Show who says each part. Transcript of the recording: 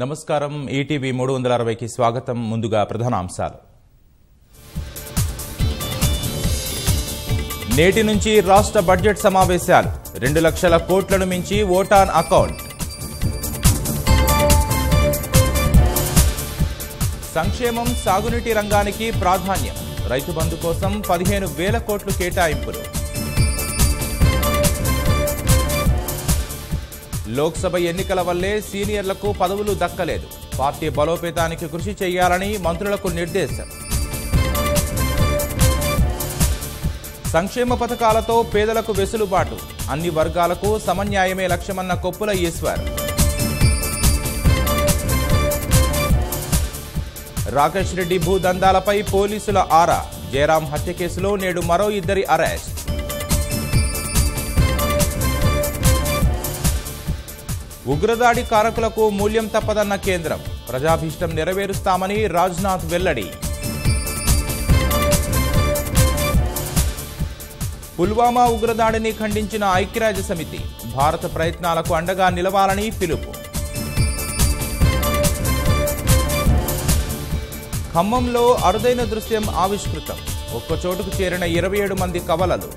Speaker 1: నమస్కారం ఈటీవీ 360కి స్వాగతం. ముందుగా ప్రధానాంశాలు. నేటి నుంచి రాష్ట్ర బడ్జెట్ సమావేశాలు. 2 లక్షల కోట్లను మించి ఓటాన్ అకౌంట్. సంక్షేమం, సాగునీటి రంగానికి ప్రాధాన్యం. రైతు బంధు కోసం 15,000 కోట్లు కేటాయింపులు. లోక్సభ ఎన్నికల వల్లే సీనియర్లకు పదవులు దక్కలేదు. పార్టీ బలోపేతానికి కృషి చేయాలని మంత్రులకు నిర్దేశం. సంక్షేమ పథకాలతో పేదలకు వెసులుబాటు. అన్ని వర్గాలకు సమన్యాయమే లక్ష్యమన్న కొప్పుల ఈశ్వర్. రాకేష్ రెడ్డి భూదందాలపై పోలీసుల ఆరా. జయరాం హత్య కేసులో నేడు మరో 2 అరెస్ట్. ఉగ్రదాడి కారకులకు మూల్యం తప్పదన్న కేంద్రం. ప్రజాభీష్టం నెరవేరుస్తామని రాజ్నాథ్ వెల్లడి. పుల్వామా ఉగ్రదాడిని ఖండించిన ఐక్యరాజ్య సమితి. భారత ప్రయత్నాలకు అండగా నిలవాలని పిలుపు. ఖమ్మంలో అరుదైన దృశ్యం ఆవిష్కృతం. ఒక్కచోటుకు చేరిన 27 మంది కవలలు.